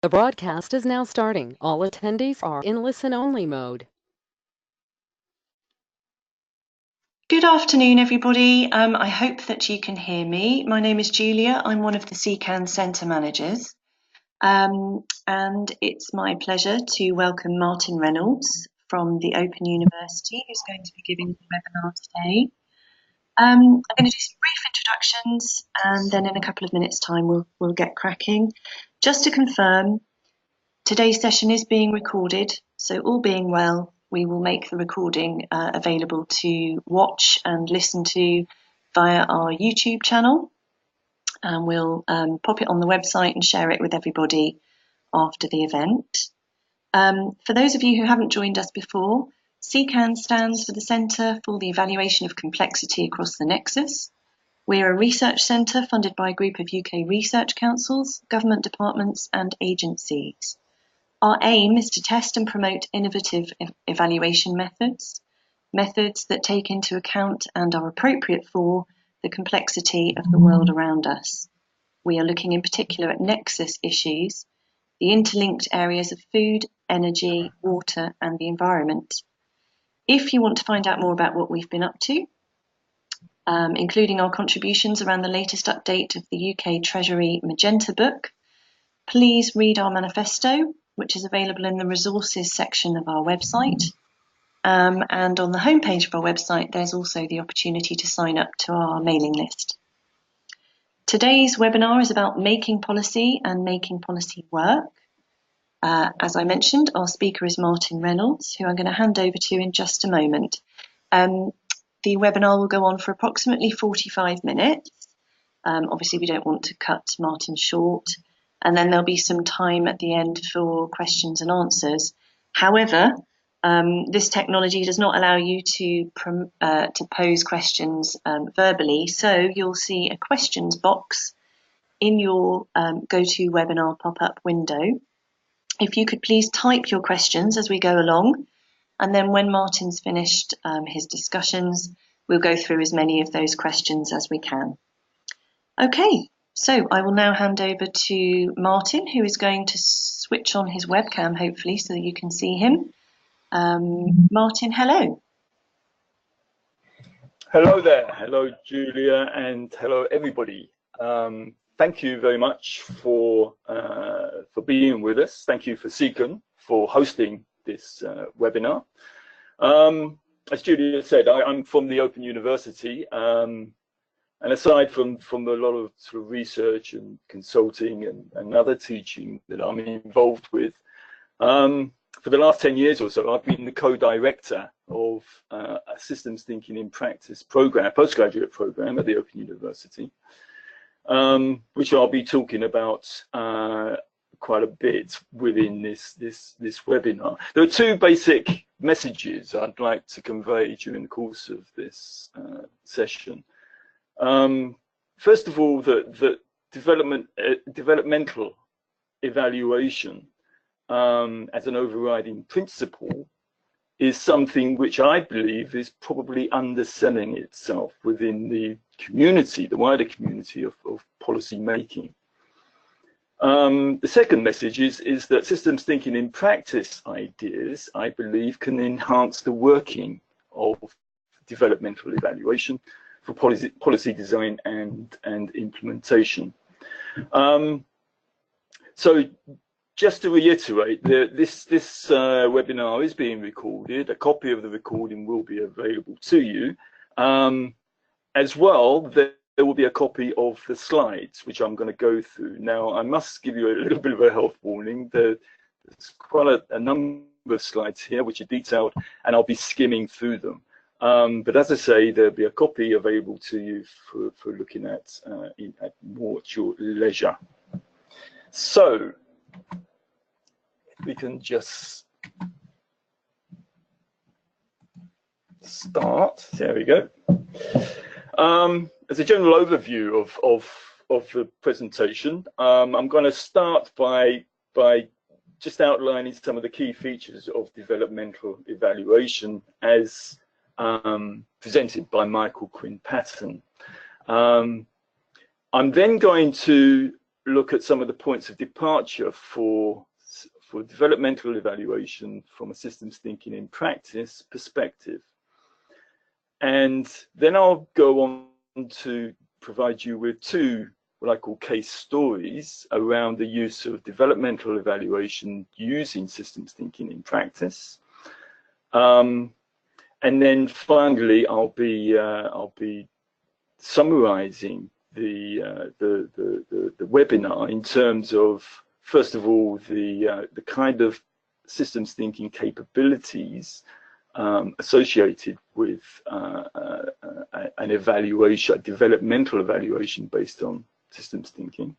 The broadcast is now starting. All attendees are in listen-only mode. Good afternoon, everybody. I hope that you can hear me. My name is Julia. I'm one of the CECAN Centre Managers. And it's my pleasure to welcome Martin Reynolds from the Open University, who's going to be giving the webinar today. I'm going to do some brief introductions, and then in a couple of minutes' time we'll get cracking. Just to confirm, today's session is being recorded, so all being well, we will make the recording available to watch and listen to via our YouTube channel, and we'll pop it on the website and share it with everybody after the event. For those of you who haven't joined us before, CECAN stands for the Centre for the Evaluation of Complexity Across the Nexus. We're a research centre funded by a group of UK research councils, government departments and agencies. Our aim is to test and promote innovative evaluation methods that take into account and are appropriate for the complexity of the world around us. We are looking in particular at nexus issues, the interlinked areas of food, energy, water, and the environment. If you want to find out more about what we've been up to, including our contributions around the latest update of the UK Treasury Magenta book, please read our manifesto, which is available in the resources section of our website. And on the homepage of our website, there's also the opportunity to sign up to our mailing list. Today's webinar is about making policy and making policy work. As I mentioned, our speaker is Martin Reynolds, who I'm going to hand over to in just a moment. The webinar will go on for approximately 45 minutes. Obviously, we don't want to cut Martin short. And then there'll be some time at the end for questions and answers. However, this technology does not allow you to pose questions verbally, so you'll see a questions box in your GoToWebinar pop-up window. If you could please type your questions as we go along, and then when Martin's finished his discussions, we'll go through as many of those questions as we can. Okay. So I will now hand over to Martin, who is going to switch on his webcam, hopefully, so that you can see him. Martin, hello. Hello there. Hello, Julia, and hello, everybody. Thank you very much for being with us. Thank you for CECAN for hosting this webinar. As Julia said, I'm from the Open University. And aside from a lot of sort of research and consulting and other teaching that I'm involved with, for the last 10 years or so, I've been the co-director of a Systems Thinking in Practice program, postgraduate program at the Open University, which I'll be talking about quite a bit within this webinar. There are two basic messages I'd like to convey during the course of this session. First of all, that developmental evaluation as an overriding principle is something which I believe is probably underselling itself within the community, the wider community of policy making. The second message is that systems thinking in practice ideas, I believe, can enhance the working of developmental evaluation for policy design and implementation. So just to reiterate, this webinar is being recorded. A copy of the recording will be available to you. As well, there will be a copy of the slides, which I'm going to go through. Now, I must give you a little bit of a health warning. There's quite a number of slides here, which are detailed, and I'll be skimming through them. But as I say, there'll be a copy available to you for looking at more at your leisure. So we can just start. There we go. As a general overview of the presentation, I'm going to start by just outlining some of the key features of developmental evaluation as presented by Michael Quinn Patton. I'm then going to look at some of the points of departure for developmental evaluation from a systems thinking in practice perspective. And then I'll go on to provide you with two what I call case stories around the use of developmental evaluation using systems thinking in practice. And then finally, I'll be summarizing the webinar in terms of, first of all, the kind of systems thinking capabilities associated with an evaluation, a developmental evaluation based on systems thinking,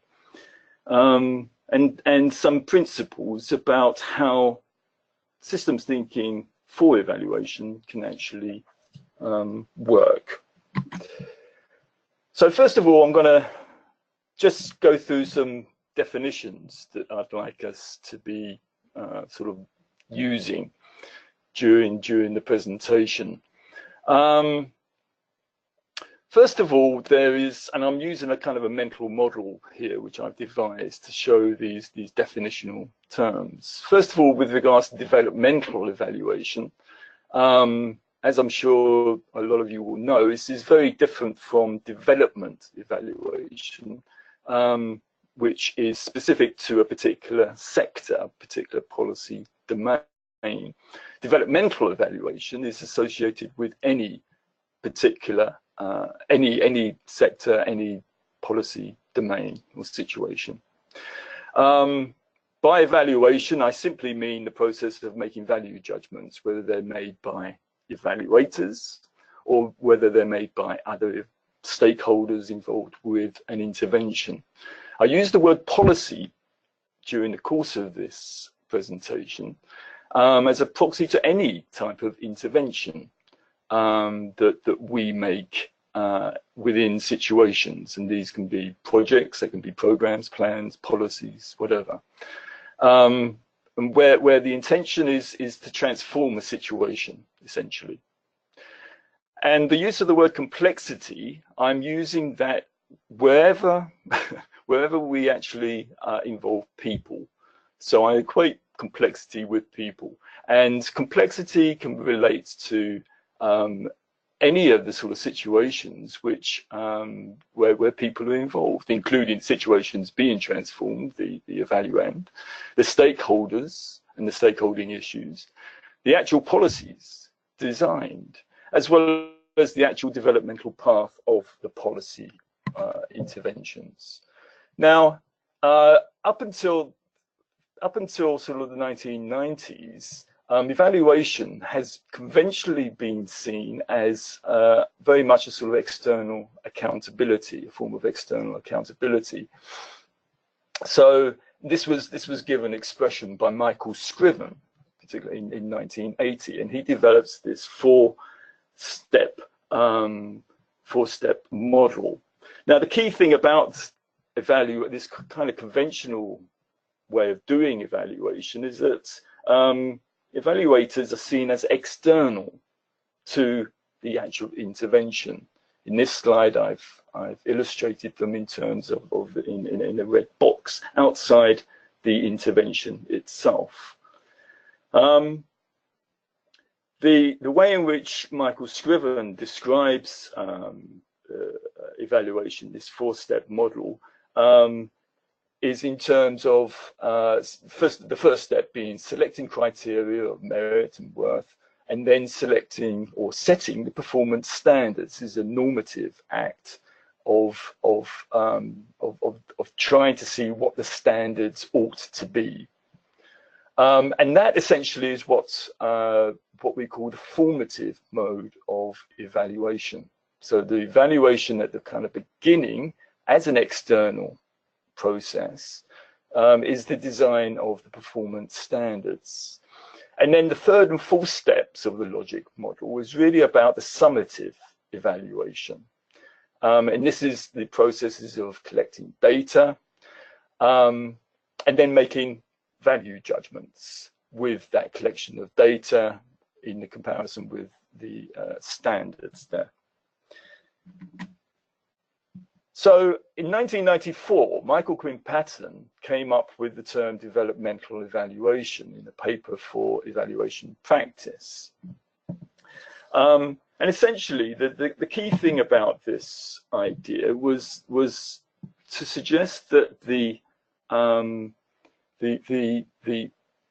and some principles about how systems thinking for evaluation can actually work. So first of all, I'm going to just go through some definitions that I'd like us to be sort of using during the presentation. First of all, there is, and I'm using a kind of a mental model here, which I've devised to show these definitional terms. First of all, with regards to developmental evaluation, as I'm sure a lot of you will know, this is very different from development evaluation, which is specific to a particular sector, a particular policy domain. Developmental evaluation is associated with any particular, any sector, any policy domain or situation. By evaluation, I simply mean the process of making value judgments, whether they're made by evaluators or whether they're made by other stakeholders involved with an intervention. I use the word policy during the course of this presentation as a proxy to any type of intervention that we make within situations, and these can be projects, they can be programs, plans, policies, whatever. And where the intention is to transform a situation, essentially. And the use of the word complexity, I'm using that wherever we actually involve people. So I equate complexity with people, and complexity can relate to any of the sort of situations which where people are involved, including situations being transformed, the evaluand, the stakeholders and the stakeholding issues, the actual policies designed, as well as the actual developmental path of the policy interventions. Now, up until sort of the 1990s, evaluation has conventionally been seen as very much a sort of external accountability, a form of external accountability. So this was given expression by Michael Scriven, particularly in 1980, and he develops this four-step model. Now, the key thing about this kind of conventional way of doing evaluation is that evaluators are seen as external to the actual intervention. In this slide, I've illustrated them in terms of in a red box outside the intervention itself. The way in which Michael Scriven describes evaluation, this four-step model, is in terms of the first step being selecting criteria of merit and worth, and then selecting or setting the performance standards. This is a normative act of trying to see what the standards ought to be. And that essentially is what we call the formative mode of evaluation. So the evaluation at the kind of beginning as an external process is the design of the performance standards. And then the third and fourth steps of the logic model is really about the summative evaluation. And this is the processes of collecting data and then making value judgments with that collection of data in the comparison with the standards there. So in 1994, Michael Quinn Patton came up with the term developmental evaluation in a paper for evaluation practice. And essentially, the key thing about this idea was to suggest that the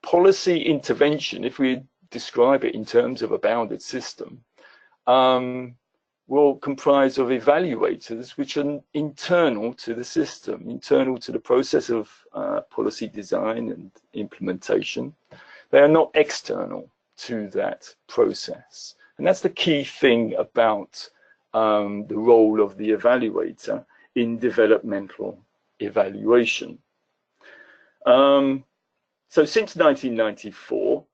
policy intervention, if we describe it in terms of a bounded system, will comprise of evaluators which are internal to the system, internal to the process of policy design and implementation. They are not external to that process. And that's the key thing about the role of the evaluator in developmental evaluation. So since 1994,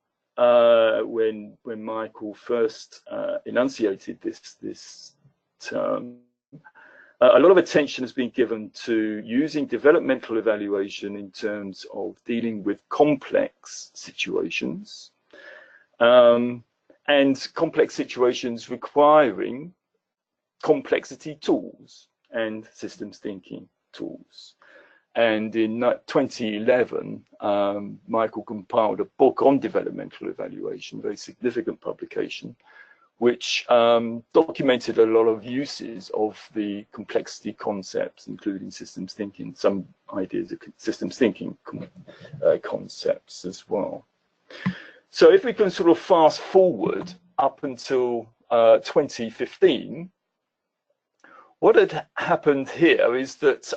when Michael first enunciated this term, a lot of attention has been given to using developmental evaluation in terms of dealing with complex situations, and complex situations requiring complexity tools and systems thinking tools. And in 2011, Michael compiled a book on developmental evaluation, a very significant publication, which documented a lot of uses of the complexity concepts, including systems thinking, some ideas of systems thinking concepts as well. So if we can sort of fast forward up until 2015, what had happened here is that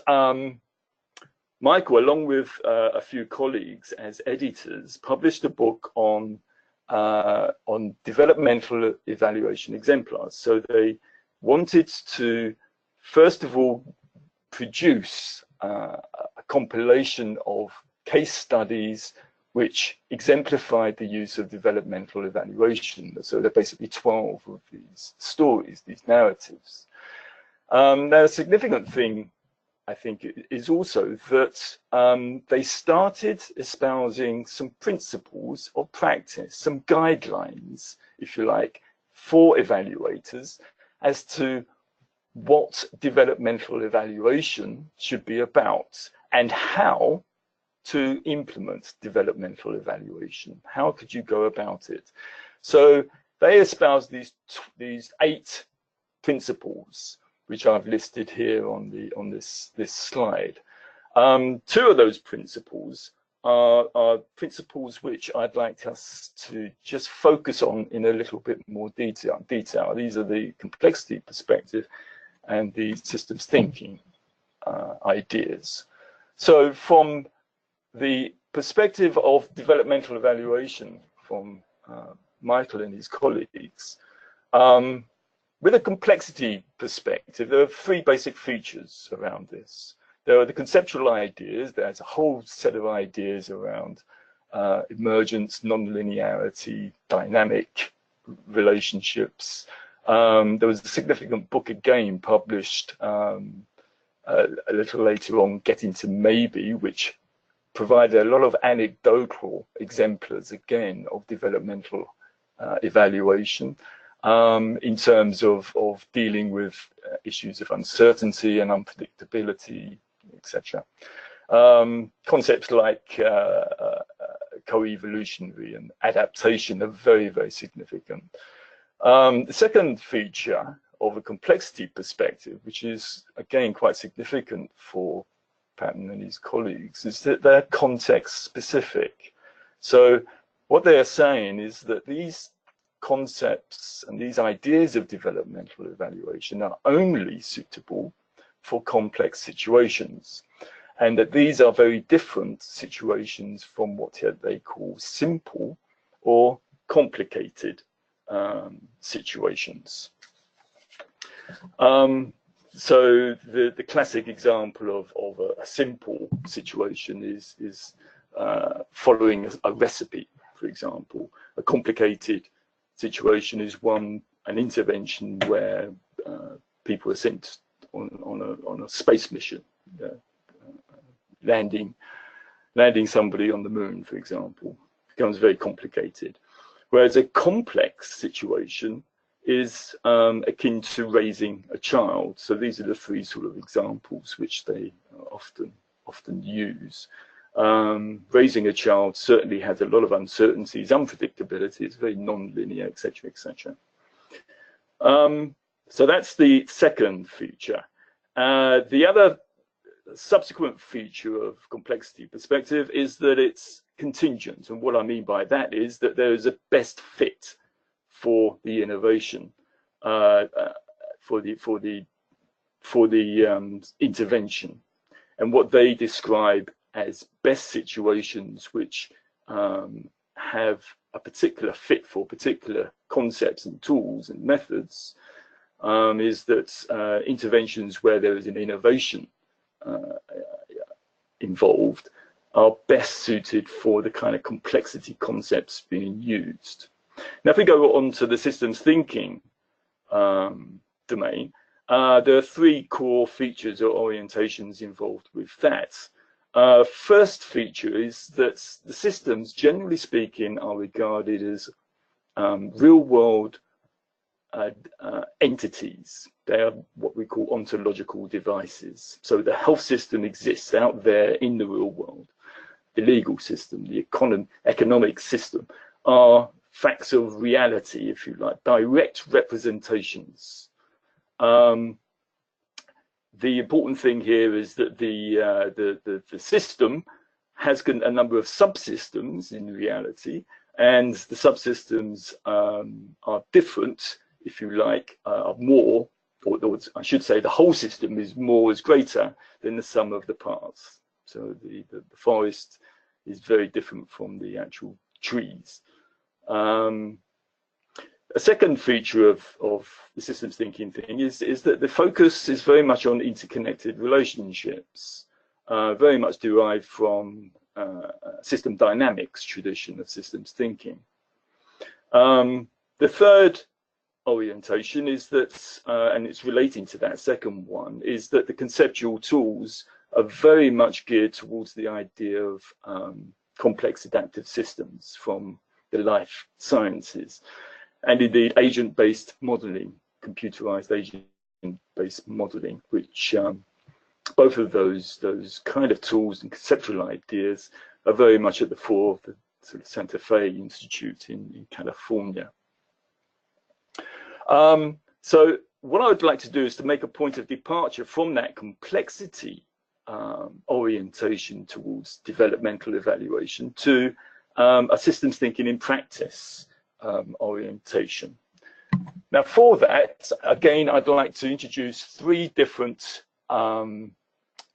Michael, along with a few colleagues as editors, published a book on developmental evaluation exemplars. So they wanted to, first of all, produce a compilation of case studies which exemplified the use of developmental evaluation. So there are basically 12 of these stories, these narratives. Now, a significant thing, I think, is also that they started espousing some principles of practice, some guidelines, if you like, for evaluators as to what developmental evaluation should be about and how to implement developmental evaluation. How could you go about it? So they espoused these 8 principles, which I've listed here on this slide. 2 of those principles are principles which I'd like us to just focus on in a little bit more detail. These are the complexity perspective and the systems thinking ideas. So from the perspective of developmental evaluation from Michael and his colleagues, with a complexity perspective, there are 3 basic features around this. There are the conceptual ideas. There's a whole set of ideas around emergence, nonlinearity, dynamic relationships. There was a significant book again published a little later on, Getting to Maybe, which provided a lot of anecdotal exemplars again of developmental evaluation. In terms of dealing with issues of uncertainty and unpredictability, etc. Concepts like co-evolutionary and adaptation are very, very significant. The second feature of a complexity perspective, which is again quite significant for Patton and his colleagues, is that they're context specific. So what they are saying is that these concepts and these ideas of developmental evaluation are only suitable for complex situations, and that these are very different situations from what they call simple or complicated situations. So the classic example of a simple situation is following a recipe, for example. A complicated situation is an intervention where people are sent on a space mission, landing somebody on the moon, for example, becomes very complicated. Whereas a complex situation is akin to raising a child. So these are the three sort of examples which they often use. Raising a child certainly has a lot of uncertainties, unpredictability, it's very non-linear, etc., etc. So that's the second feature. The other subsequent feature of complexity perspective is that it's contingent, and what I mean by that is that there is a best fit for the innovation, for the intervention, and what they describe as best situations which have a particular fit for particular concepts and tools and methods, is that interventions where there is an innovation involved are best suited for the kind of complexity concepts being used. Now, if we go on to the systems thinking domain, there are three core features or orientations involved with that. First feature is that the systems, generally speaking, are regarded as real-world entities. They are what we call ontological devices. So the health system exists out there in the real world. The legal system, the economic system are facts of reality, if you like, direct representations. The important thing here is that the system has a number of subsystems in reality, and the subsystems are different, if you like, are more, or I should say the whole system is greater than the sum of the parts. So the forest is very different from the actual trees. A second feature of the systems thinking thing is that the focus is very much on interconnected relationships, very much derived from system dynamics tradition of systems thinking. The third orientation is that, and it's relating to that second one, is that the conceptual tools are very much geared towards the idea of complex adaptive systems from the life sciences. And indeed, agent-based modeling, computerized agent-based modeling, which both of those kind of tools and conceptual ideas are very much at the fore of the sort of Santa Fe Institute in California. So what I would like to do is to make a point of departure from that complexity orientation towards developmental evaluation to a systems thinking in practice orientation. Now, for that, again, I'd like to introduce three different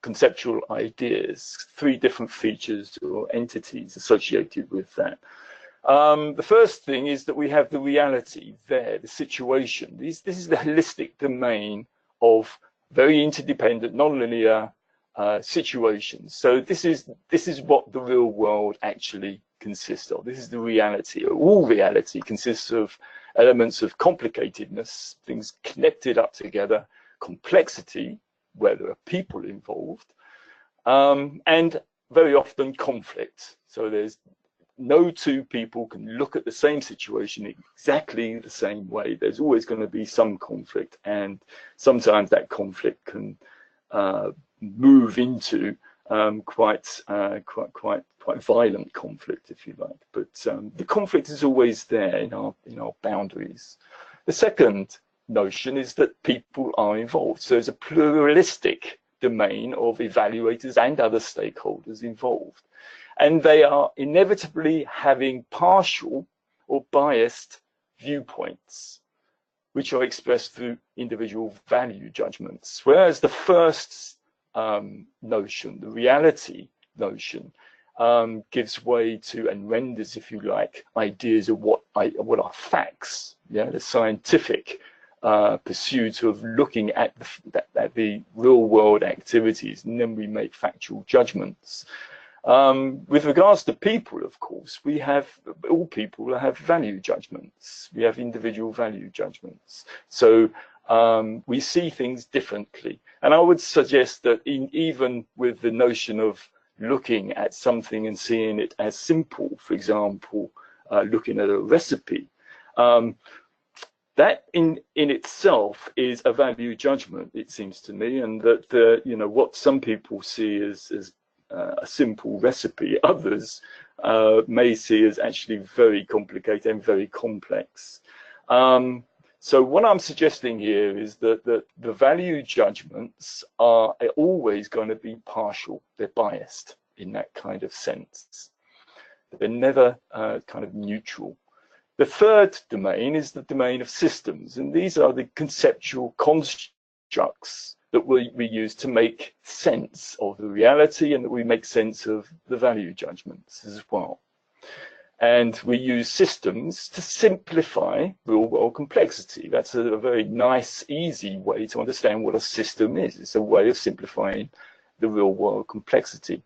conceptual ideas, three different features or entities associated with that. The first thing is that we have the reality there, the situation. This is the holistic domain of very interdependent, nonlinear situations. So this is what the real world actually consists of. This is the reality. All reality consists of elements of complicatedness, things connected up together, complexity, where there are people involved, and very often conflict. So there's no two people can look at the same situation exactly the same way. There's always going to be some conflict, and sometimes that conflict can move into quite violent conflict, if you like. But the conflict is always there in our boundaries. The second notion is that people are involved. So there's a pluralistic domain of evaluators and other stakeholders involved. And they are inevitably having partial or biased viewpoints, which are expressed through individual value judgments. Whereas the first notion, the reality notion, gives way to and renders, if you like, ideas of what are facts, yeah, the scientific pursuit of looking at the real world activities, and then we make factual judgments. With regards to people, of course, all people have value judgments. We have individual value judgments. So we see things differently. And I would suggest that even with the notion of looking at something and seeing it as simple, for example, looking at a recipe, that in itself is a value judgment, it seems to me, and that what some people see as a simple recipe, others may see as actually very complicated and very complex. So what I'm suggesting here is that the value judgments are always going to be partial. They're biased in that kind of sense. They're never kind of neutral. The third domain is the domain of systems, and these are the conceptual constructs that we use to make sense of the reality, and that we make sense of the value judgments as well. And we use systems to simplify real-world complexity. That's a very nice, easy way to understand what a system is. It's a way of simplifying the real-world complexity.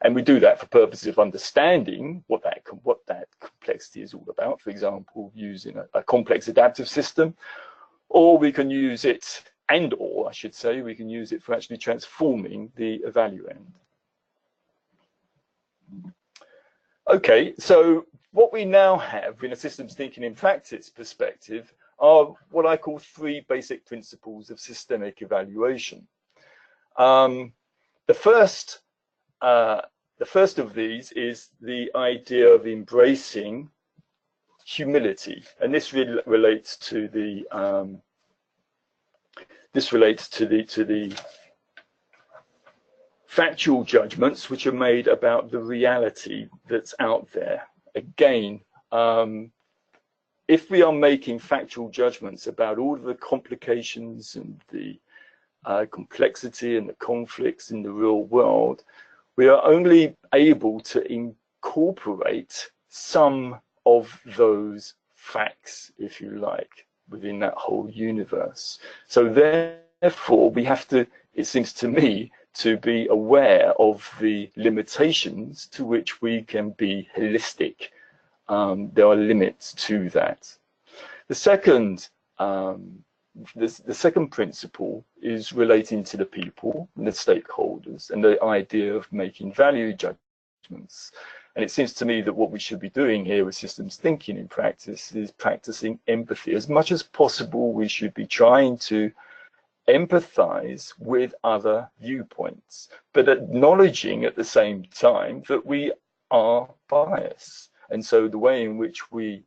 And we do that for purposes of understanding what that complexity is all about. For example, using a complex adaptive system, or we can use it, or I should say, we can use it for actually transforming the evaluand. Okay, so what we now have in a systems thinking in practice perspective are what I call three basic principles of systemic evaluation. The first of these is the idea of embracing humility, and this relates to the factual judgments which are made about the reality that's out there. Again, if we are making factual judgments about all of the complications and the complexity and the conflicts in the real world, we are only able to incorporate some of those facts, if you like, within that whole universe. So therefore, we have to, it seems to me, to be aware of the limitations to which we can be holistic. There are limits to that. The second principle is relating to the people and the stakeholders and the idea of making value judgments. And it seems to me that what we should be doing here with systems thinking in practice is practicing empathy. As much as possible, we should be trying to empathize with other viewpoints, but acknowledging at the same time that we are biased. And so the way in which we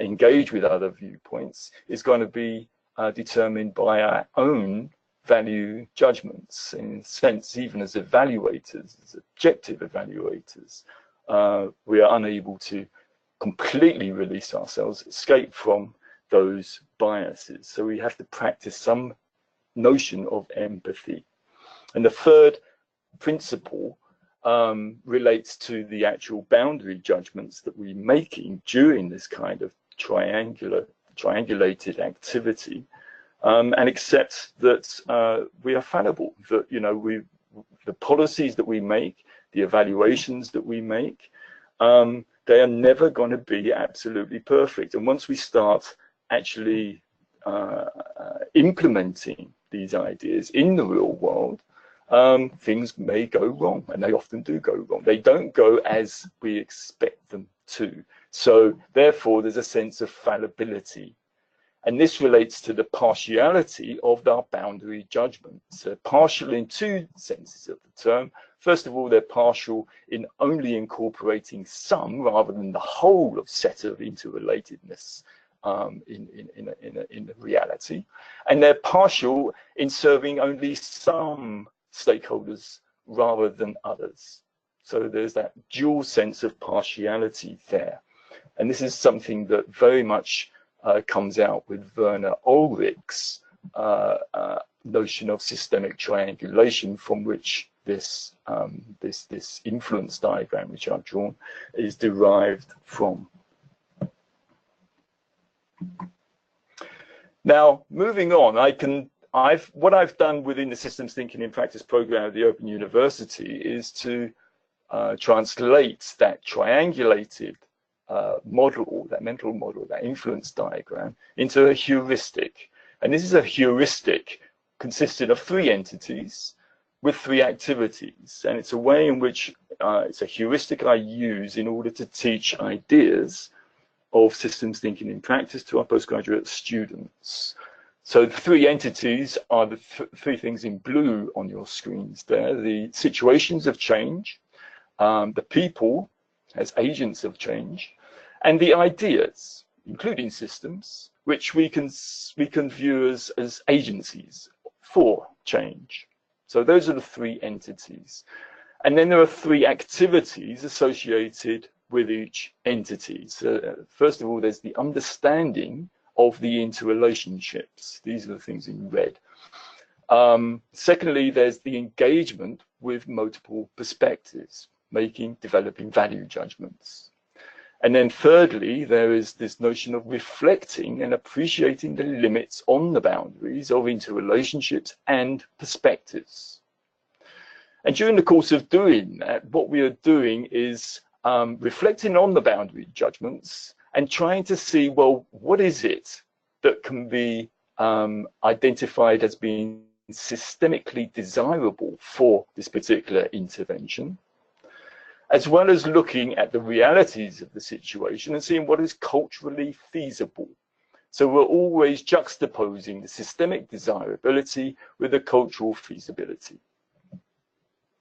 engage with other viewpoints is going to be determined by our own value judgments. In a sense, even as evaluators, as objective evaluators, we are unable to completely release ourselves, escape from those biases. So we have to practice some notion of empathy. And the third principle relates to the actual boundary judgments that we're making during this kind of triangulated activity, and accept that we are fallible, that the policies that we make, the evaluations that we make, they are never going to be absolutely perfect. And once we start actually implementing these ideas in the real world, things may go wrong, and they often do go wrong. They don't go as we expect them to. So therefore, there's a sense of fallibility. And this relates to the partiality of our boundary judgments. They're partial in two senses of the term. First of all, they're partial in only incorporating some rather than the whole of set of interrelatedness in the reality. And they're partial in serving only some stakeholders rather than others. So there's that dual sense of partiality there. And this is something that very much comes out with Werner Ulrich's notion of systemic triangulation, from which this influence diagram, which I've drawn, is derived from. Now, moving on, what I've done within the Systems Thinking in Practice program at the Open University is to translate that triangulated model, that mental model, that influence diagram, into a heuristic. And this is a heuristic consisting of three entities with three activities. And it's a way in which it's a heuristic I use in order to teach ideas of systems thinking in practice to our postgraduate students. So the three entities are the three things in blue on your screens there: the situations of change, the people as agents of change, and the ideas, including systems, which we can view as agencies for change. So those are the three entities. And then there are three activities associated with each entity. So first of all, there's the understanding of the interrelationships. These are the things in red. Secondly, there's the engagement with multiple perspectives, developing value judgments. And then thirdly, there is this notion of reflecting and appreciating the limits on the boundaries of interrelationships and perspectives. And during the course of doing that, what we are doing is reflecting on the boundary judgments and trying to see, well, what is it that can be identified as being systemically desirable for this particular intervention, as well as looking at the realities of the situation and seeing what is culturally feasible. So we're always juxtaposing the systemic desirability with the cultural feasibility.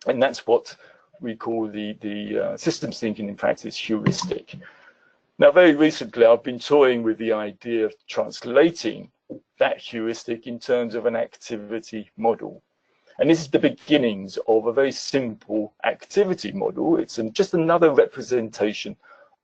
And that's what we call the systems thinking in practice heuristic. Now, very recently, I've been toying with the idea of translating that heuristic in terms of an activity model. And this is the beginnings of a very simple activity model. It's just another representation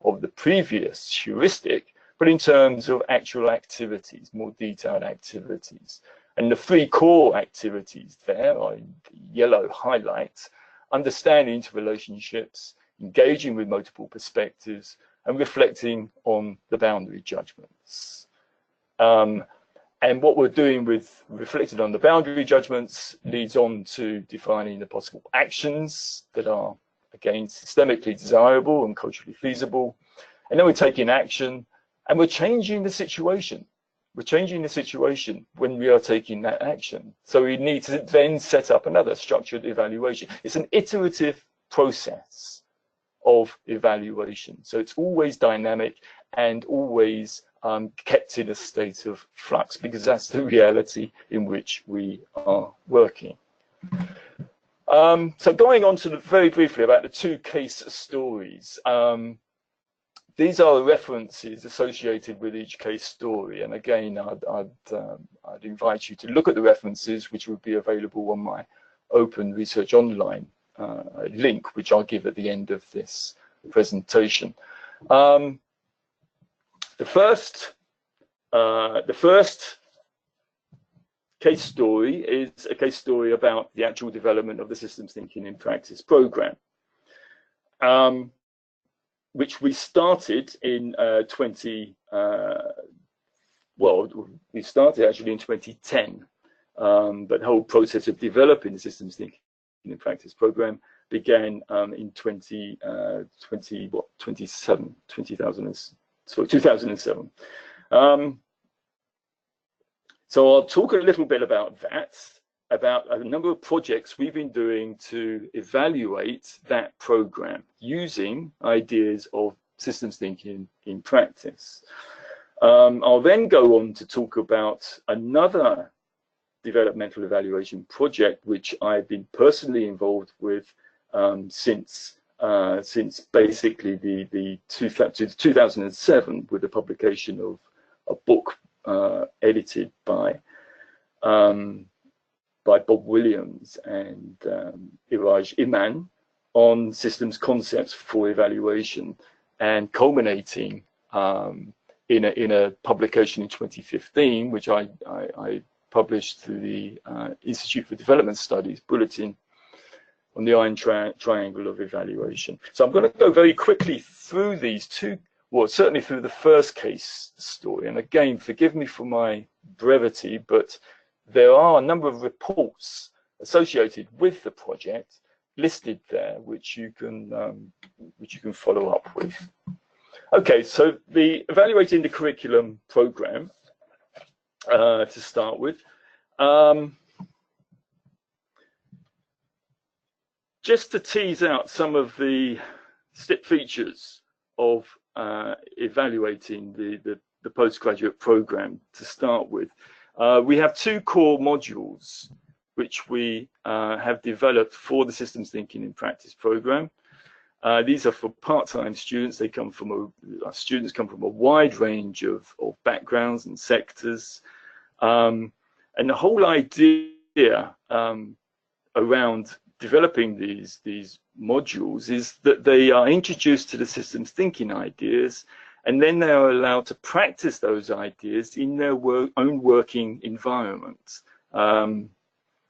of the previous heuristic, but in terms of actual activities, more detailed activities. And the three core activities there are in the yellow highlights: understanding interrelationships, engaging with multiple perspectives, and reflecting on the boundary judgments. And what we're doing with reflecting on the boundary judgments leads on to defining the possible actions that are, again, systemically desirable and culturally feasible. And then we're taking action and we're changing the situation. We're changing the situation when we are taking that action. So we need to then set up another structured evaluation. It's an iterative process of evaluation. So it's always dynamic and always kept in a state of flux, because that's the reality in which we are working. So going on to very briefly about the two case stories. These are the references associated with each case story. And again, I'd invite you to look at the references, which would be available on my Open Research Online link, which I'll give at the end of this presentation. The first case story is a case story about the actual development of the Systems Thinking in Practice program, which we started in we started actually in 2010, but the whole process of developing the Systems Thinking in Practice program began in 2007. So I'll talk a little bit about that, about a number of projects we've been doing to evaluate that program using ideas of systems thinking in practice. I'll then go on to talk about another developmental evaluation project which I've been personally involved with since basically the 2007, with the publication of a book edited by Bob Williams and Iraj Iman on systems concepts for evaluation, and culminating in a publication in 2015, which I published through the Institute for Development Studies bulletin on the Iron Triangle of Evaluation. So I'm going to go very quickly through these two, well, certainly through the first case story. And again, forgive me for my brevity, but there are a number of reports associated with the project listed there, which you can follow up with. Okay, so the evaluating the curriculum program to start with. Just to tease out some of the features of evaluating the postgraduate program to start with. We have two core modules which we have developed for the Systems Thinking in Practice program. These are for part-time students. They come from students come from a wide range of backgrounds and sectors. And the whole idea around developing these modules is that they are introduced to the systems thinking ideas, and then they are allowed to practice those ideas in their own working environment,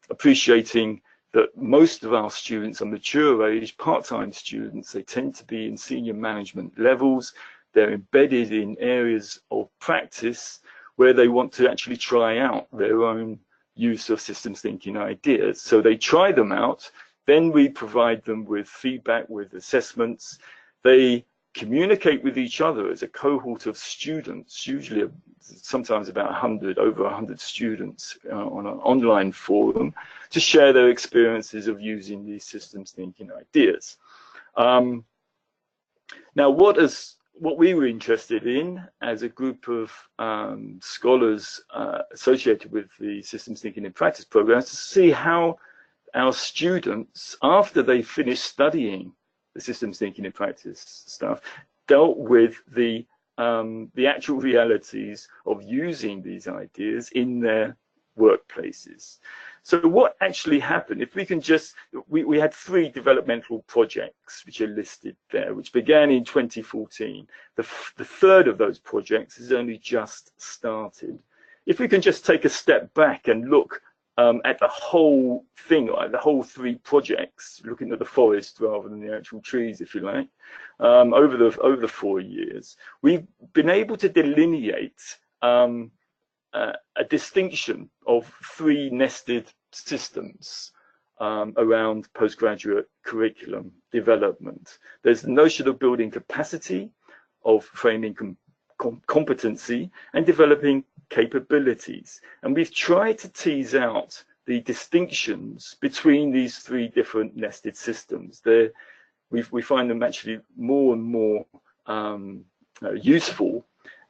appreciating that most of our students are mature age, part-time students. They tend to be in senior management levels. They're embedded in areas of practice where they want to actually try out their own use of systems thinking ideas. So they try them out, then we provide them with feedback, with assessments. They communicate with each other as a cohort of students, usually sometimes about 100, over 100 students on an online forum, to share their experiences of using these systems thinking ideas. Now, what we were interested in as a group of scholars associated with the Systems Thinking in Practice program is to see how our students, after they finished studying the Systems Thinking in Practice stuff, dealt with the actual realities of using these ideas in their workplaces. So what actually happened, if we can just, we had 3 developmental projects which are listed there, which began in 2014. The third of those projects has only just started. If we can just take a step back and look at the whole thing, like the whole 3 projects, looking at the forest rather than the actual trees, if you like, over the 4 years, we've been able to delineate a distinction of 3 nested systems around postgraduate curriculum development. There's the notion of building capacity, of framing competency, and developing capabilities. And we've tried to tease out the distinctions between these 3 different nested systems. We find them actually more and more useful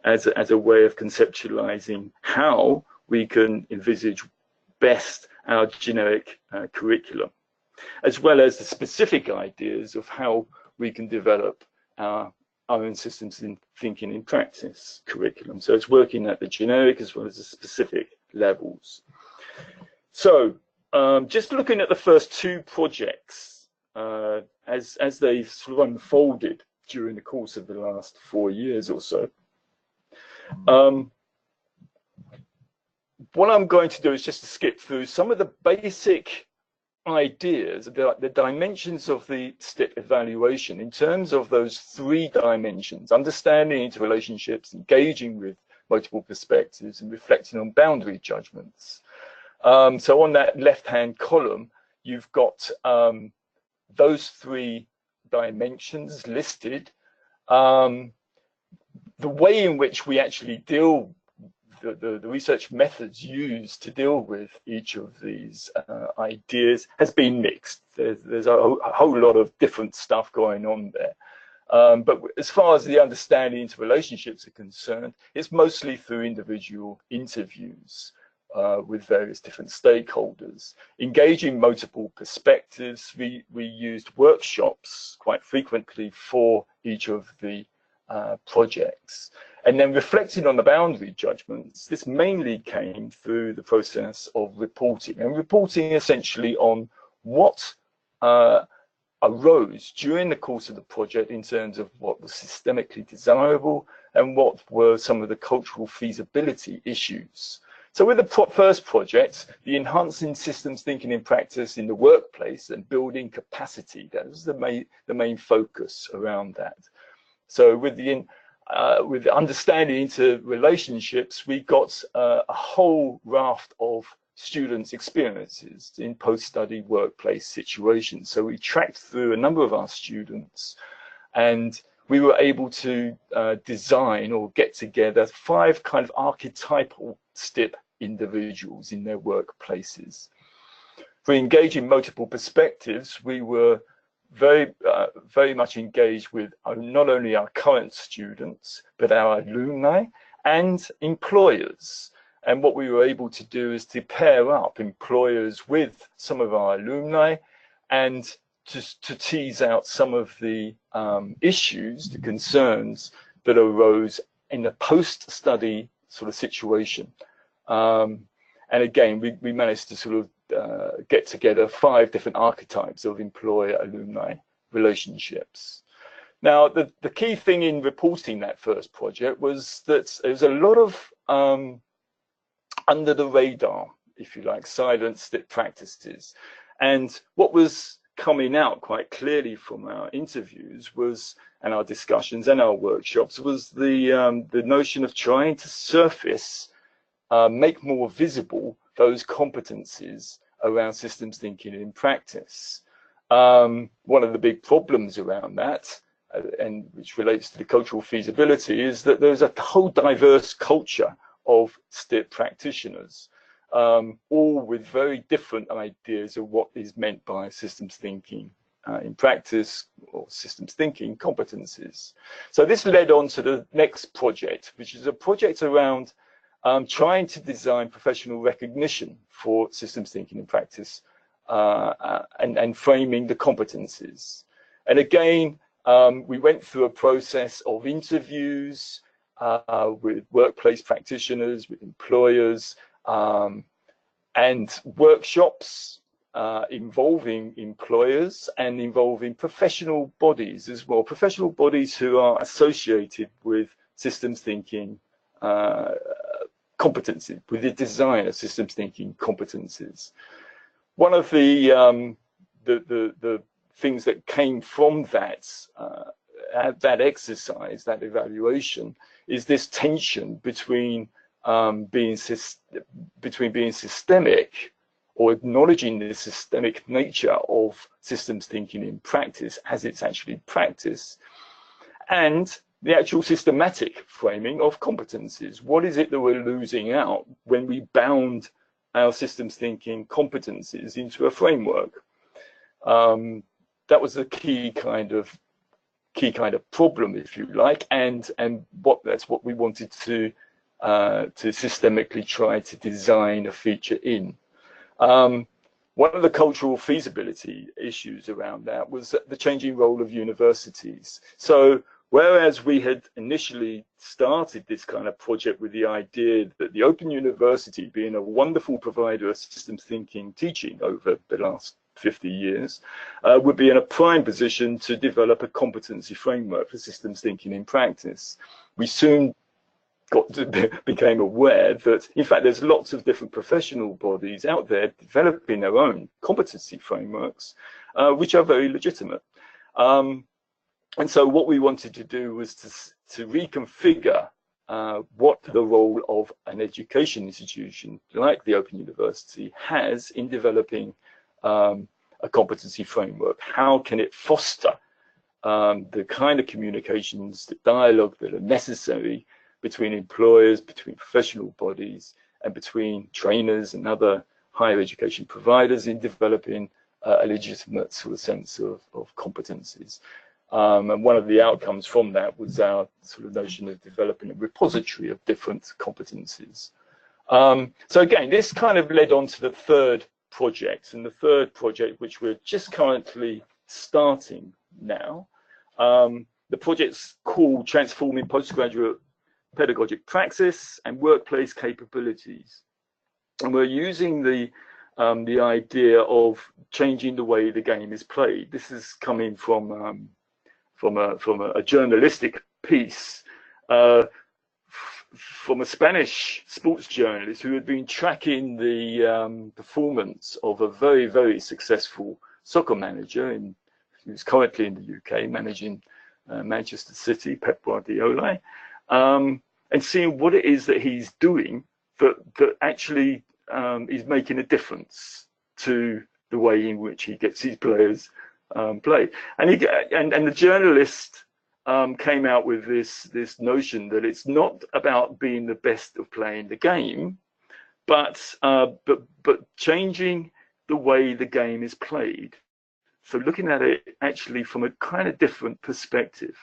as a way of conceptualizing how we can envisage best our generic curriculum, as well as the specific ideas of how we can develop our own systems in thinking in practice curriculum. So it's working at the generic as well as the specific levels. So just looking at the first 2 projects as they sort of unfolded during the course of the last 4 years or so. What I'm going to do is just to skip through some of the basic ideas, the dimensions of the STIP evaluation in terms of those 3 dimensions: understanding interrelationships, engaging with multiple perspectives, and reflecting on boundary judgments. So on that left-hand column, you've got those 3 dimensions listed. The way in which we actually deal, the research methods used to deal with each of these ideas has been mixed. There's a whole lot of different stuff going on there. But as far as the understanding interrelationships are concerned, it's mostly through individual interviews with various different stakeholders. Engaging multiple perspectives, we used workshops quite frequently for each of the projects. And then reflecting on the boundary judgments, this mainly came through the process of reporting, and reporting essentially on what arose during the course of the project in terms of what was systemically desirable and what were some of the cultural feasibility issues. So with the first project, the enhancing systems thinking in practice in the workplace and building capacity, that was the main focus around that. So with the understanding into relationships, we got a whole raft of students' experiences in post-study workplace situations. So we tracked through a number of our students, and we were able to design or get together 5 kind of archetypal STIP individuals in their workplaces. For engaging multiple perspectives, we were very much engaged with not only our current students, but our alumni and employers. And what we were able to do is to pair up employers with some of our alumni and to tease out some of the issues, the concerns that arose in a post-study sort of situation. And again, we managed to sort of get together 5 different archetypes of employer-alumni relationships. Now, the key thing in reporting that first project was that there was a lot of under the radar, if you like, silent STIP practices. And what was coming out quite clearly from our interviews was, and our discussions and our workshops, was the notion of trying to surface, make more visible those competencies around systems thinking in practice. One of the big problems around that, and which relates to the cultural feasibility, is that there's a whole diverse culture of STIP practitioners, all with very different ideas of what is meant by systems thinking in practice, or systems thinking competencies. So this led on to the next project, which is a project around trying to design professional recognition for systems thinking in practice, and framing the competencies. And again, we went through a process of interviews with workplace practitioners, with employers, and workshops involving employers and involving professional bodies as well, professional bodies who are associated with systems thinking competencies, with the design of systems thinking competencies. One of the things that came from that exercise, that evaluation, is this tension between being systemic, or acknowledging the systemic nature of systems thinking in practice as it's actually practiced, and the actual systematic framing of competencies. What is it that we're losing out when we bound our systems thinking competencies into a framework? That was a key kind of problem, if you like, and that's what we wanted to systemically try to design a feature in. One of the cultural feasibility issues around that was the changing role of universities. So whereas we had initially started this kind of project with the idea that the Open University, being a wonderful provider of systems thinking teaching over the last 50 years, would be in a prime position to develop a competency framework for systems thinking in practice, we soon became aware that, in fact, there's lots of different professional bodies out there developing their own competency frameworks, which are very legitimate. And so what we wanted to do was to reconfigure what the role of an education institution like the Open University has in developing a competency framework. How can it foster the kind of communications, the dialogue that are necessary between employers, between professional bodies, and between trainers and other higher education providers in developing a legitimate sort of sense of competencies. And one of the outcomes from that was our sort of notion of developing a repository of different competencies. So again, this kind of led on to the third project, and the third project, which we're just currently starting now. The project's called Transforming Postgraduate Pedagogic Praxis and Workplace Capabilities. And we're using the idea of changing the way the game is played. This is coming from a journalistic piece from a Spanish sports journalist who had been tracking the performance of a very, very successful soccer manager who's currently in the UK managing Manchester City, Pep Guardiola, and seeing what it is that he's doing that actually is making a difference to the way in which he gets his players play. And the journalist came out with this notion that it's not about being the best of playing the game, but changing the way the game is played So looking at it actually from a kind of different perspective.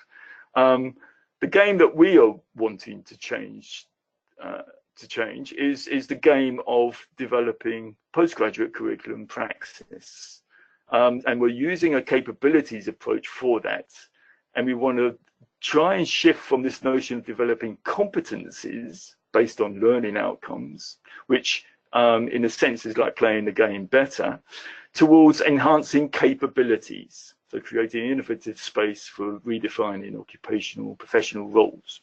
The game that we are wanting to change is the game of developing postgraduate curriculum practice. And we're using a capabilities approach for that. And we want to try and shift from this notion of developing competencies based on learning outcomes, which in a sense is like playing the game better, towards enhancing capabilities. So creating innovative space for redefining occupational professional roles.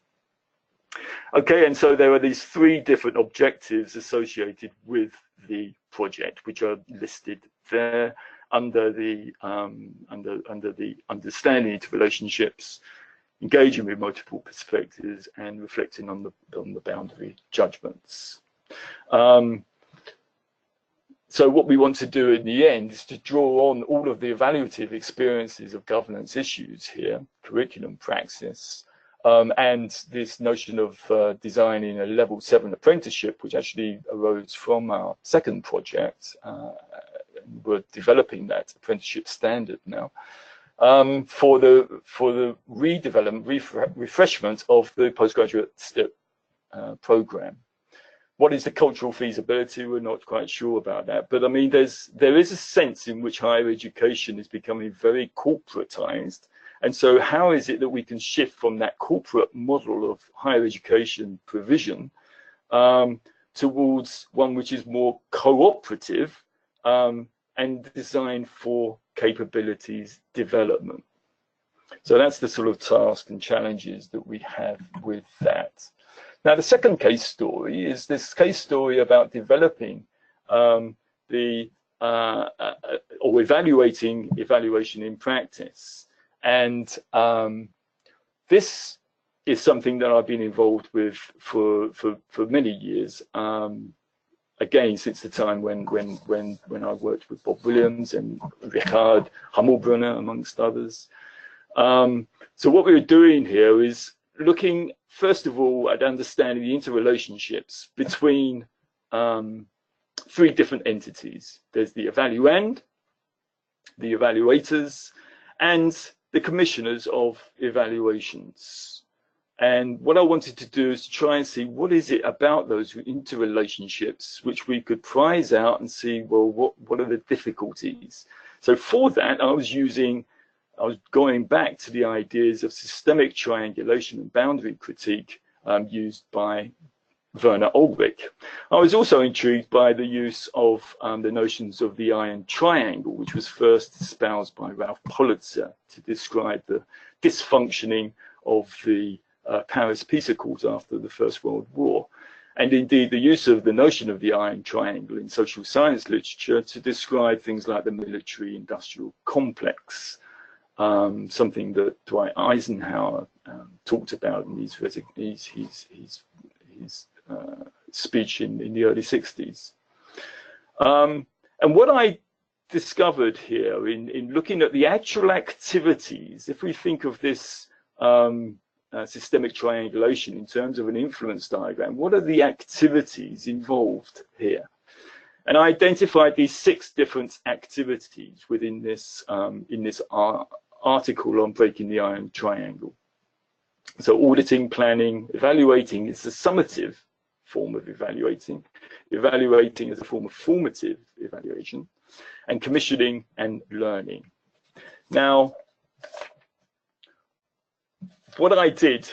Okay, and so there are these three different objectives associated with the project, which are listed there under the understanding interrelationships, engaging with multiple perspectives, and reflecting on the boundary judgments. So what we want to do in the end is to draw on all of the evaluative experiences of governance issues here, curriculum praxis, and this notion of designing a level 7 apprenticeship, which actually arose from our second project. We're developing that apprenticeship standard now for the redevelopment, refreshment of the postgraduate STIP program. What is the cultural feasibility? We're not quite sure about that. But I mean, there is a sense in which higher education is becoming very corporatized. And so how is it that we can shift from that corporate model of higher education provision towards one which is more cooperative and designed for capabilities development? So that's the sort of task and challenges that we have with that. Now, the second case story is this case story about developing or evaluating evaluation in practice. And this is something that I've been involved with for many years. Again, since the time when I worked with Bob Williams and Richard Hammelbrunner, amongst others. So what we were doing here is looking, first of all, at understanding the interrelationships between three different entities. There's the evaluand, the evaluators, and the commissioners of evaluations. And what I wanted to do is to try and see what is it about those interrelationships which we could prize out and see, well, what are the difficulties? So for that, I was going back to the ideas of systemic triangulation and boundary critique used by Werner Ulrich. I was also intrigued by the use of the notions of the iron triangle, which was first espoused by Ralph Politzer to describe the dysfunctioning of the Paris Peace Accords after the First World War. And indeed, the use of the notion of the iron triangle in social science literature to describe things like the military-industrial complex, something that Dwight Eisenhower talked about in his speech in the early 60s. And what I discovered here in looking at the actual activities, if we think of this systemic triangulation in terms of an influence diagram, what are the activities involved here? And I identified these 6 different activities within this in this article on breaking the iron triangle. So auditing, planning, evaluating is the summative form of evaluating as a form of formative evaluation, and commissioning and learning. Now, what I did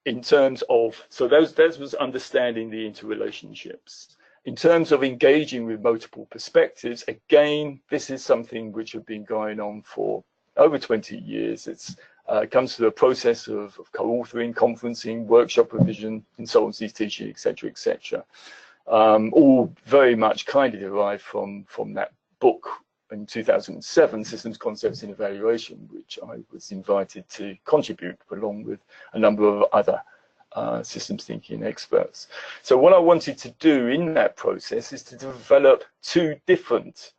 in terms of, so that was understanding the interrelationships. In terms of engaging with multiple perspectives, again, this is something which has been going on for over 20 years. It comes to a process of co-authoring, conferencing, workshop provision, consultancies, teaching, etc., etc. All very much kind of derived from that book in 2007, Systems, Concepts in Evaluation, which I was invited to contribute along with a number of other systems thinking experts. So what I wanted to do in that process is to develop 2 different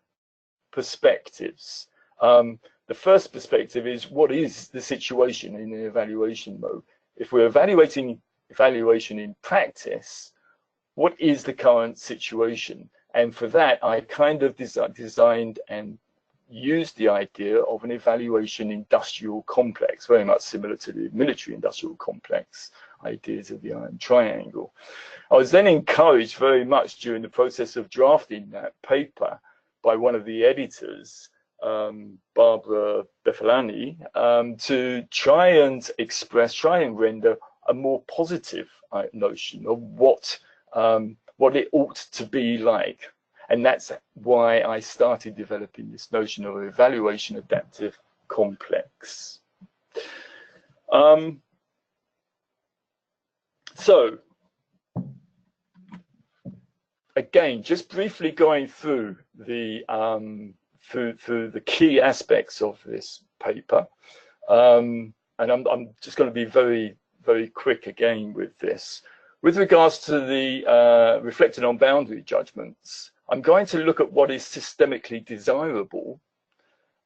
perspectives. The first perspective is, what is the situation in an evaluation mode? If we're evaluating evaluation in practice, what is the current situation? And for that, I kind of designed and used the idea of an evaluation industrial complex, very much similar to the military industrial complex ideas of the Iron Triangle. I was then encouraged very much during the process of drafting that paper by one of the editors, Barbara Befalani, to try and render a more positive notion of what it ought to be like. And that's why I started developing this notion of evaluation adaptive complex. So, again, just briefly going through the key aspects of this paper, and I'm just going to be very, very quick again with this. With regards to the reflecting on boundary judgments, I'm going to look at what is systemically desirable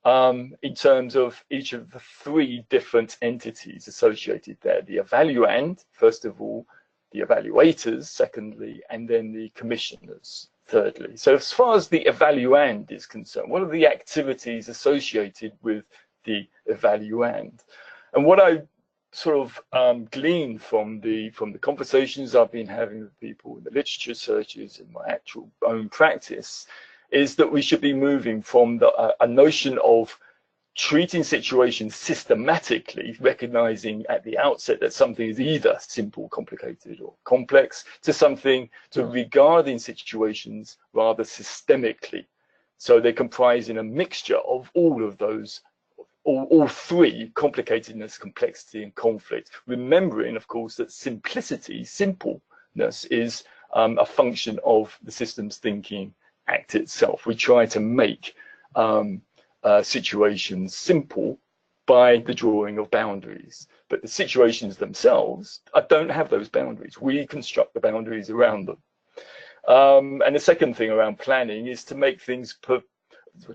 in terms of each of the three different entities associated there. The evaluand, first of all, the evaluators, secondly, and then the commissioners, thirdly. So as far as the evaluand is concerned, what are the activities associated with the evaluand? And what I sort of gleaned from the conversations I've been having with people in the literature searches and my actual own practice is that we should be moving from a notion of treating situations systematically, recognizing at the outset that something is either simple, complicated, or complex, to regarding situations rather systemically. So they're comprising a mixture of all of those, all three: complicatedness, complexity, and conflict. Remembering, of course, that simplicity, simpleness, is a function of the systems thinking act itself. We try to make situations simple by the drawing of boundaries, but the situations themselves don't have those boundaries. We construct the boundaries around them. And the second thing around planning is to make things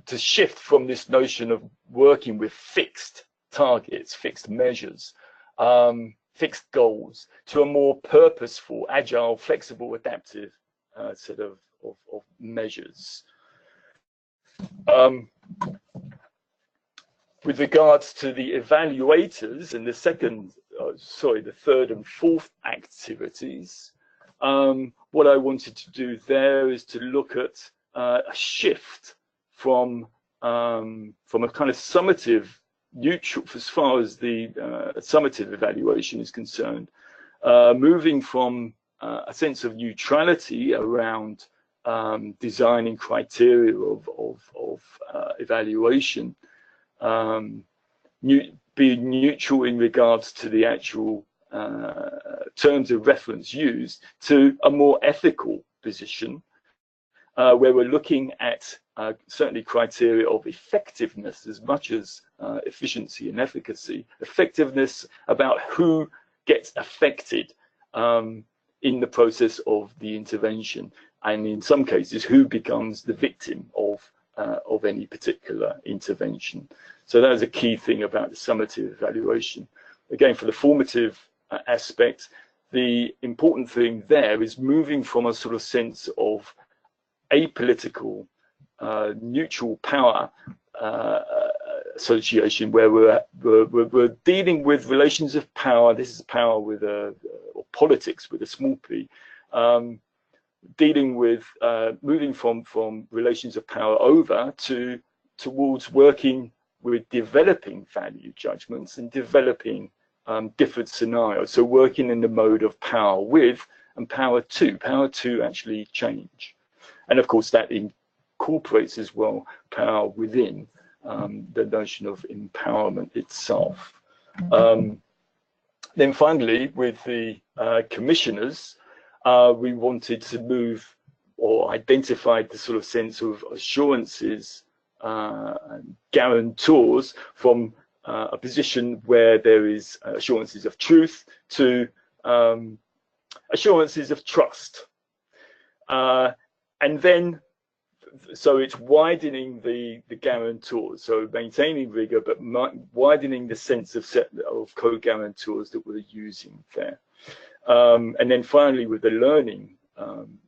to shift from this notion of working with fixed targets, fixed measures, fixed goals, to a more purposeful, agile, flexible, adaptive set of measures. With regards to the evaluators and the third and fourth activities, what I wanted to do there is to look at a shift from a kind of summative, neutral, as far as the summative evaluation is concerned, moving from a sense of neutrality around designing criteria of evaluation, being neutral in regards to the actual terms of reference used, to a more ethical position, where we're looking at certainly criteria of effectiveness as much as efficiency and efficacy. Effectiveness about who gets affected in the process of the intervention, and in some cases who becomes the victim of any particular intervention. So that is a key thing about the summative evaluation. Again, for the formative aspect, the important thing there is moving from a sort of sense of apolitical, neutral power association, where we're dealing with relations of power. This is power with or politics with a small p. Dealing with moving from relations of power over towards working with developing value judgments and developing different scenarios. So working in the mode of power with and power to actually change. And of course that incorporates as well power within the notion of empowerment itself. Then finally, with the commissioners, we wanted to move or identify the sort of sense of assurances and guarantors from a position where there is assurances of truth to assurances of trust. And then, so it's widening the guarantors, so maintaining rigor, but widening the sense of co-guarantors that we're using there. And then finally, with the learning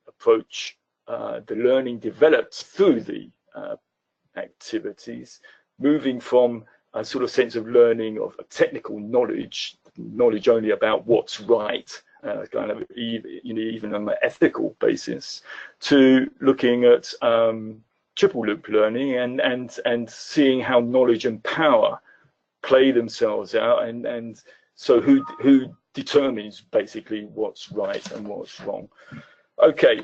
approach, the learning developed through the activities, moving from a sort of sense of learning of technical knowledge only about what's right, kind of even on an ethical basis, to looking at triple loop learning and seeing how knowledge and power play themselves out, and so who determines basically what's right and what's wrong. Okay,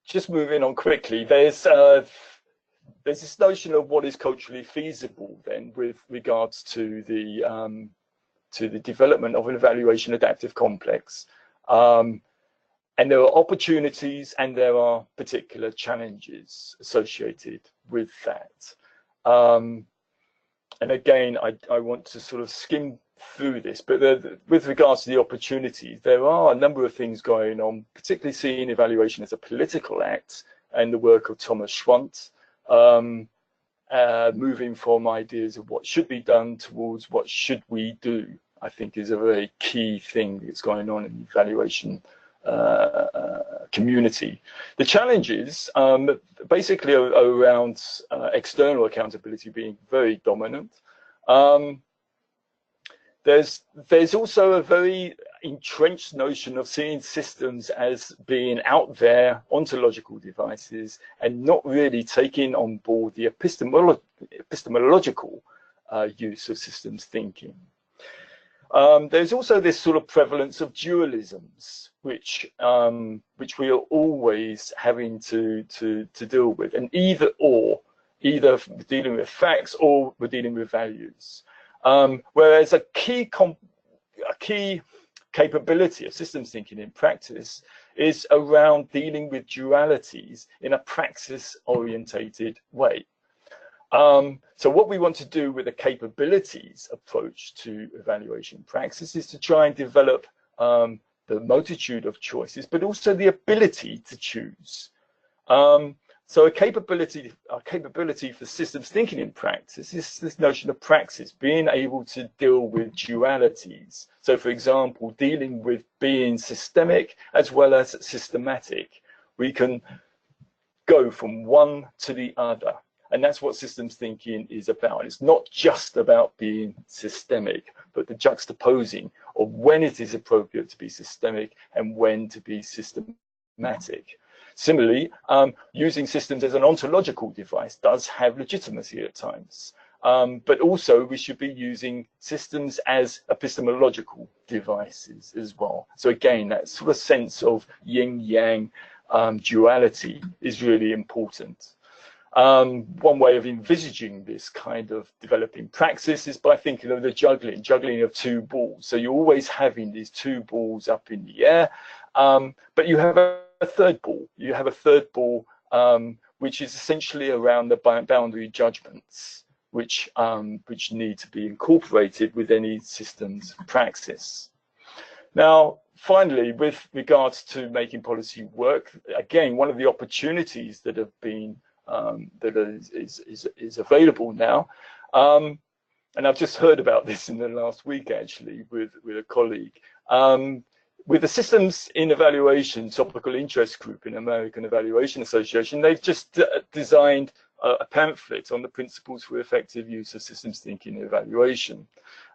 just moving on quickly, there's this notion of what is culturally feasible then with regards to the development of an evaluation adaptive complex. And there are opportunities and there are particular challenges associated with that. And again, I want to sort of skim through this, but with regards to the opportunities, there are a number of things going on, particularly seeing evaluation as a political act, and the work of Thomas Schwant, moving from ideas of what should be done towards what should we do, I think is a very key thing that's going on in the evaluation community. The challenges basically are around external accountability being very dominant. There's also a very entrenched notion of seeing systems as being out there, ontological devices, and not really taking on board the epistemological use of systems thinking. There's also this sort of prevalence of dualisms, which we are always having to deal with, and either dealing with facts or we're dealing with values. Whereas a key capability of systems thinking in practice is around dealing with dualities in a praxis-orientated way. So what we want to do with a capabilities approach to evaluation praxis is to try and develop the multitude of choices, but also the ability to choose. So a capability for systems thinking in practice is this notion of praxis, being able to deal with dualities. So for example, dealing with being systemic as well as systematic. We can go from one to the other. And that's what systems thinking is about. It's not just about being systemic, but the juxtaposing of when it is appropriate to be systemic and when to be systematic. Similarly, using systems as an ontological device does have legitimacy at times. But also we should be using systems as epistemological devices as well. So again, that sort of sense of yin-yang duality is really important. One way of envisaging this kind of developing praxis is by thinking of the juggling of two balls. So you're always having these two balls up in the air, but you have a third ball. You have a third ball, which is essentially around the boundary judgments, which need to be incorporated with any systems praxis. Now, finally, with regards to making policy work, again, one of the opportunities that have been is available now, and I've just heard about this in the last week actually with a colleague. With the Systems in Evaluation Topical Interest Group in American Evaluation Association, they've just designed a pamphlet on the principles for effective use of systems thinking in evaluation.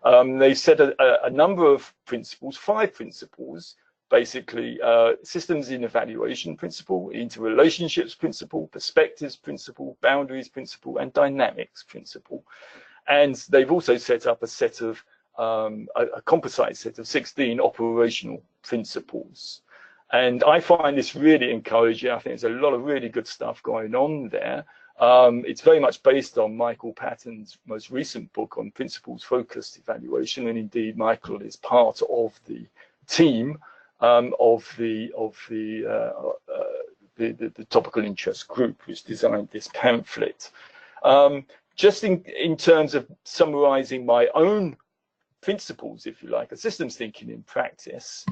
They've set a number of principles, 5 principles, basically systems in evaluation principle, interrelationships principle, perspectives principle, boundaries principle, and dynamics principle. And they've also set up a set of a composite set of 16 operational principles. And I find this really encouraging. I think there's a lot of really good stuff going on there. It's very much based on Michael Patton's most recent book on principles-focused evaluation, and indeed Michael is part of the team of the topical interest group which designed this pamphlet. Just in terms of summarizing my own principles, if you like, of systems thinking in practice.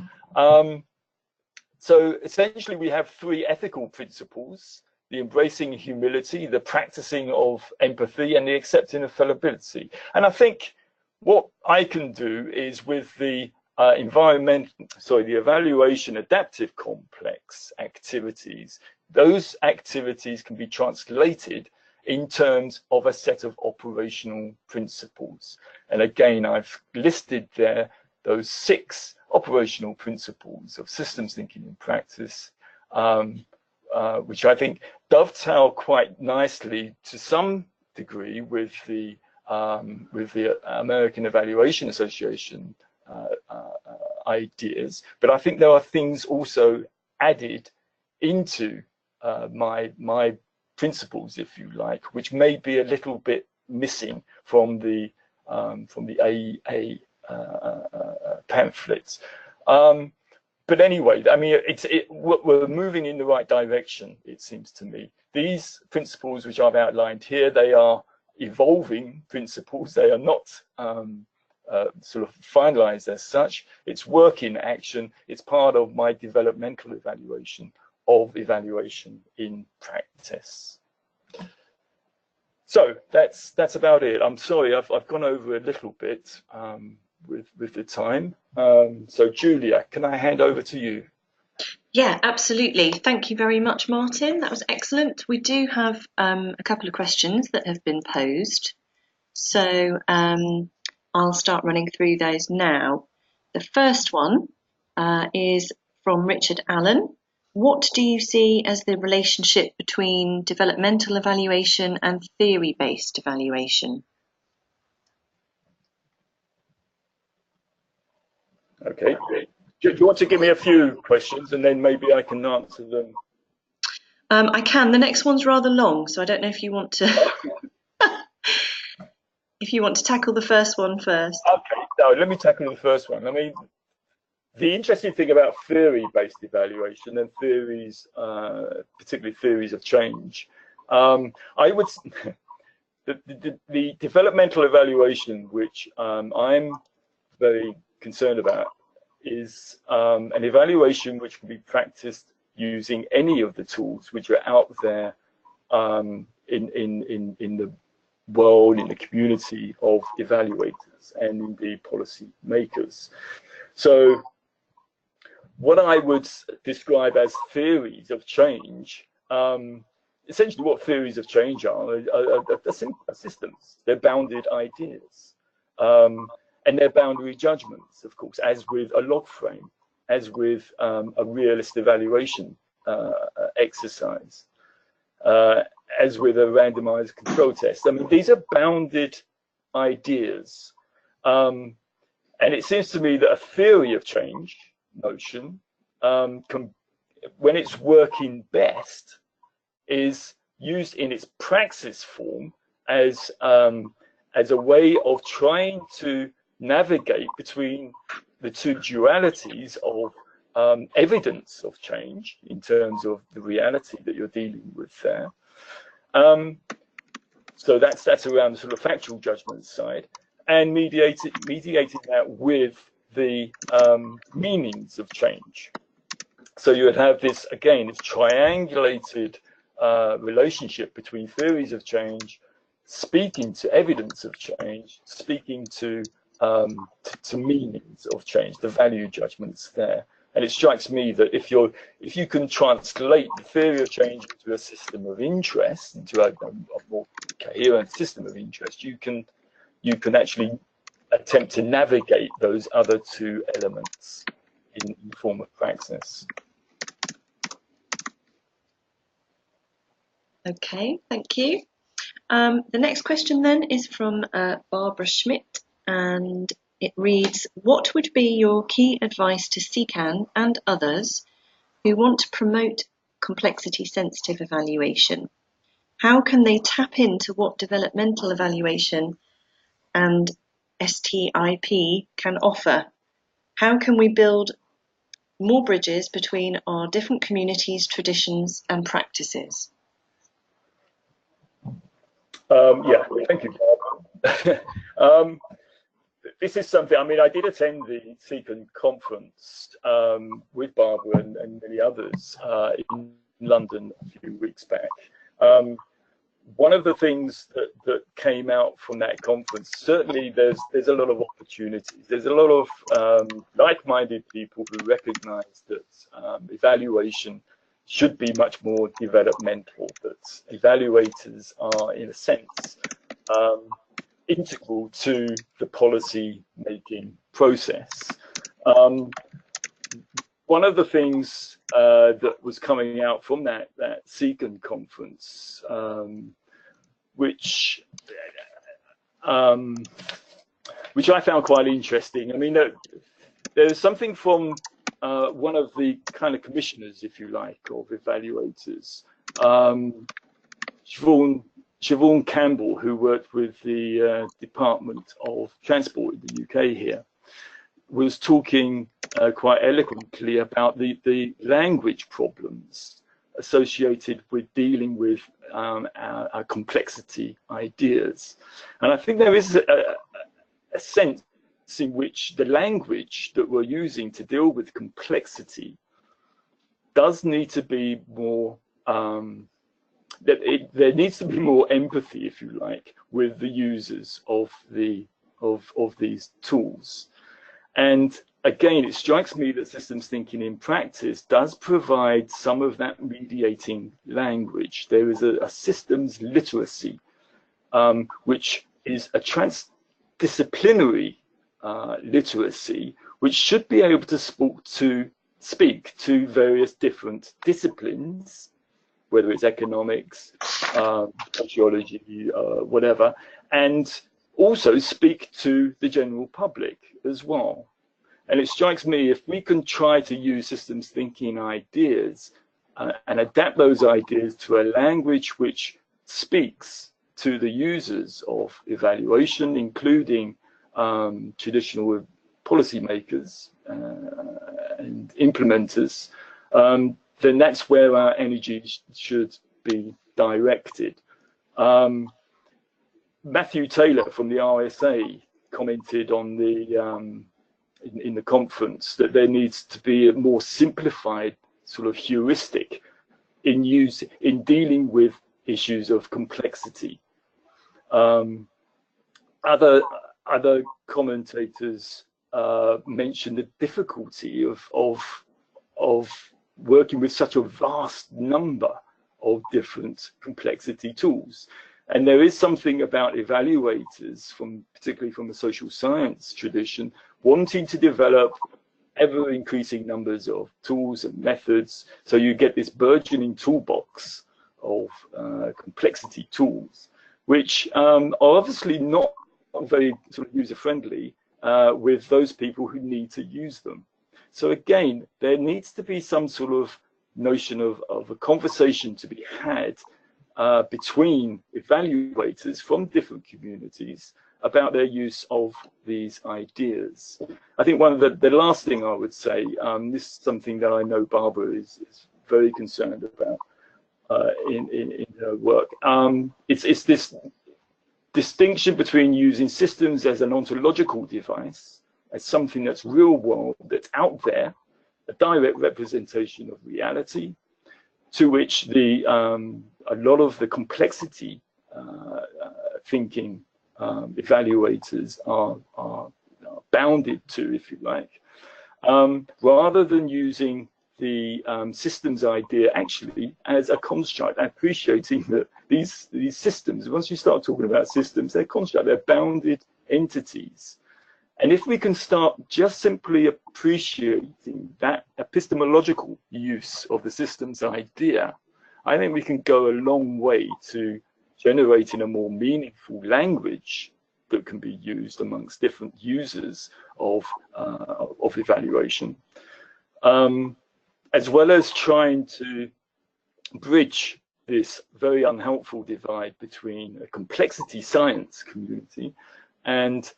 So essentially we have 3 ethical principles: the embracing humility, the practicing of empathy, and the accepting of fallibility. And I think what I can do is with the the evaluation adaptive complex activities, those activities can be translated in terms of a set of operational principles. And again, I've listed there those 6 operational principles of systems thinking in practice, which I think dovetail quite nicely to some degree with the American Evaluation Association ideas, but I think there are things also added into my principles, if you like, which may be a little bit missing from the AEA pamphlets. But anyway, I mean, we're moving in the right direction, it seems to me. These principles which I've outlined here, they are evolving principles. They are not sort of finalized as such. It's work in action. It's part of my developmental evaluation of evaluation in practice. So that's about it. I'm sorry, I've gone over a little bit with the time. So Julia, can I hand over to you? Yeah, absolutely. Thank you very much, Martin. That was excellent. We do have a couple of questions that have been posed. So I'll start running through those now. The first one is from Richard Allen. What do you see as the relationship between developmental evaluation and theory-based evaluation? Okay. Do you want to give me a few questions and then maybe I can answer them? I can. The next one's rather long, so I don't know if you want to if you want to tackle the first one first. Okay, no, let me tackle the first one. I mean, the interesting thing about theory-based evaluation and theories, particularly theories of change, I would the developmental evaluation, which I'm very concerned about, is an evaluation which can be practiced using any of the tools which are out there in the world, in the community of evaluators and indeed policy makers. So what I would describe as theories of change, essentially what theories of change are systems. They're bounded ideas. And they're boundary judgments, of course, as with a log frame, as with a realist evaluation exercise, as with a randomized control test. I mean, these are bounded ideas. And it seems to me that a theory of change notion, when it's working best, is used in its praxis form as a way of trying to navigate between the two dualities of evidence of change in terms of the reality that you're dealing with there. So that's around the sort of factual judgment side, and mediating that with the meanings of change. So you would have this, again, this triangulated relationship between theories of change, speaking to evidence of change, speaking to meanings of change, the value judgments there. And it strikes me that if you can translate the theory of change into a system of interest, into a more coherent system of interest, you can actually attempt to navigate those other two elements in the form of praxis. Okay, thank you. The next question then is from Barbara Schmidt, and it reads, what would be your key advice to CECAN and others who want to promote complexity-sensitive evaluation? How can they tap into what developmental evaluation and STIP can offer? How can we build more bridges between our different communities, traditions, and practices? Yeah, thank you, Bob. This is something, I mean, I did attend the CECAN conference with Barbara and many others in London a few weeks back. one of the things that came out from that conference, certainly there's a lot of opportunities. There's a lot of like-minded people who recognize that evaluation should be much more developmental, that evaluators are, in a sense, integral to the policy making process. One of the things that was coming out from that CECAN conference, which I found quite interesting. I mean, there's something from one of the kind of commissioners, if you like, of evaluators, Siobhan Campbell, who worked with the Department of Transport in the UK here, was talking quite eloquently about the language problems associated with dealing with our complexity ideas. And I think there is a sense in which the language that we're using to deal with complexity does need to be more, there needs to be more empathy, if you like, with the users of these tools. And again, it strikes me that systems thinking in practice does provide some of that mediating language. There is a systems literacy, which is a transdisciplinary literacy, which should be able to speak to various different disciplines, whether it's economics, sociology, whatever, and also speak to the general public as well. And it strikes me, if we can try to use systems thinking ideas and adapt those ideas to a language which speaks to the users of evaluation, including traditional policymakers and implementers, then that's where our energy should be directed. Matthew Taylor from the RSA commented on the in the conference that there needs to be a more simplified sort of heuristic in dealing with issues of complexity. Other commentators mentioned the difficulty of working with such a vast number of different complexity tools. And there is something about evaluators, particularly from the social science tradition, wanting to develop ever-increasing numbers of tools and methods, so you get this burgeoning toolbox of complexity tools, which are obviously not very sort of user-friendly with those people who need to use them. So again, there needs to be some sort of notion of a conversation to be had between evaluators from different communities about their use of these ideas. I think one of the last thing I would say, this is something that I know Barbara is very concerned about in her work. It's this distinction between using systems as an ontological device, as something that's real world, that's out there, a direct representation of reality, to which a lot of the complexity thinking evaluators are bounded to, if you like, rather than using the systems idea actually as a construct, appreciating that these systems, once you start talking about systems, they're construct, they're bounded entities. And if we can start just simply appreciating that epistemological use of the systems idea, I think we can go a long way to generating a more meaningful language that can be used amongst different users of evaluation, as well as trying to bridge this very unhelpful divide between a complexity science community and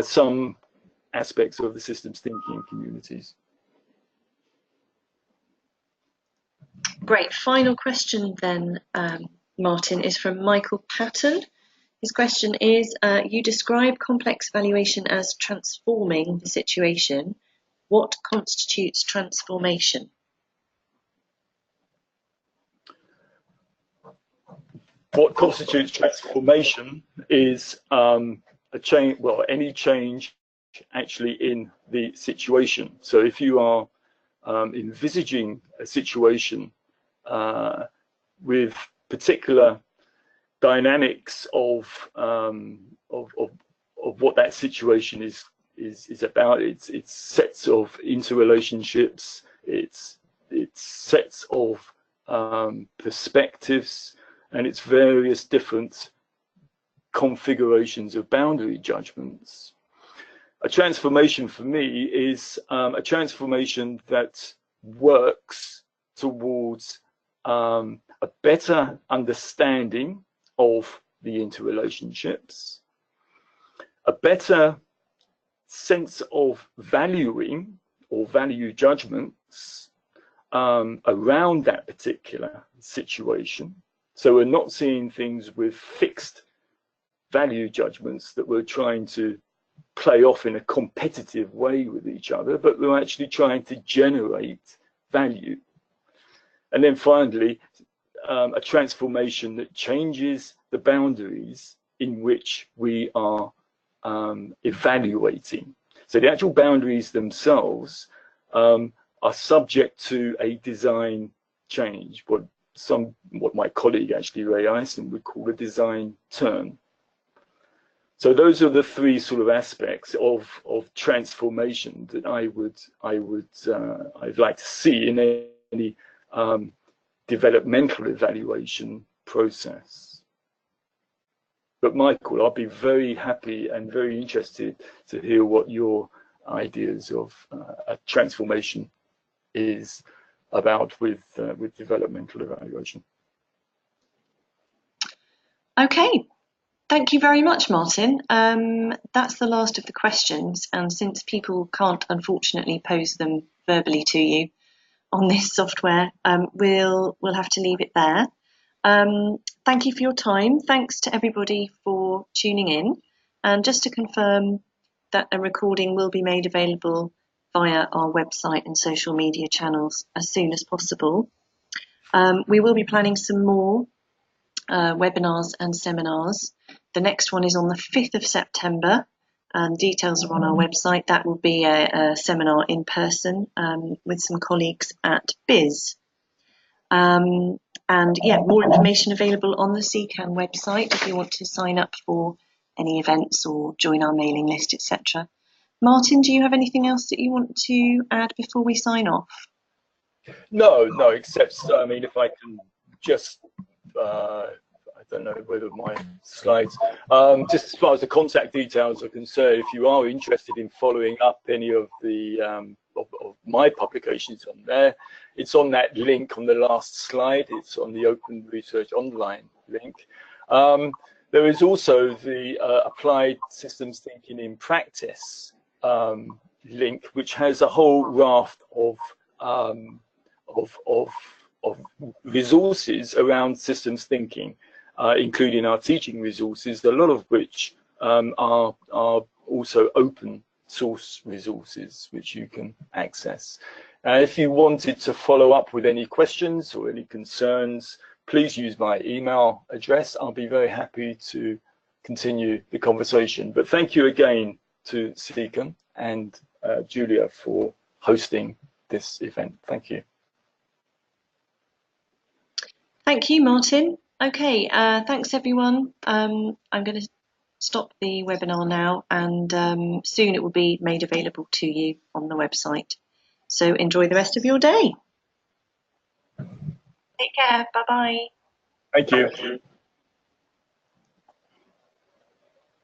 some aspects of the systems thinking communities. Great. Final question then, Martin, is from Michael Patton. His question is, you describe complex evaluation as transforming the situation. What constitutes transformation? what constitutes transformation is a change, well, any change actually in the situation. So if you are envisaging a situation with particular dynamics of what that situation is about, it's sets of interrelationships, it's sets of perspectives, and it's various different configurations of boundary judgments. A transformation for me is a transformation that works towards a better understanding of the interrelationships, a better sense of valuing or value judgments around that particular situation. So we're not seeing things with fixed value judgments that we're trying to play off in a competitive way with each other, but we're actually trying to generate value. And then finally, a transformation that changes the boundaries in which we are evaluating. So the actual boundaries themselves are subject to a design change, what my colleague actually Ray Eisen would call a design turn. So those are the three sort of aspects of transformation that I'd like to see in any developmental evaluation process. But Michael, I'll be very happy and very interested to hear what your ideas of a transformation is about with developmental evaluation. Okay, thank you very much, Martin. That's the last of the questions, and since people can't unfortunately pose them verbally to you on this software, we'll have to leave it there. Thank you for your time. Thanks to everybody for tuning in. And just to confirm that a recording will be made available via our website and social media channels as soon as possible. We will be planning some more webinars and seminars. The next one is on the 5th of September, and details are on our website. That will be a seminar in person with some colleagues at BIS. And yeah, more information available on the CECAN website if you want to sign up for any events or join our mailing list, etc. Martin, do you have anything else that you want to add before we sign off? No, except, I mean, if I can just, I don't know whether my slides, just as far as the contact details are concerned, if you are interested in following up any of the of my publications on there, it's on that link on the last slide. It's on the Open Research Online link. There is also the Applied Systems Thinking in Practice link, which has a whole raft of resources around systems thinking, including our teaching resources, a lot of which are also open source resources which you can access. If you wanted to follow up with any questions or any concerns, please use my email address. I'll be very happy to continue the conversation. But thank you again to CECAN and Julia for hosting this event. Thank you. Thank you, Martin. Okay, thanks everyone. I'm going to stop the webinar now, and soon it will be made available to you on the website. So enjoy the rest of your day. Take care. Bye-bye. Thank you.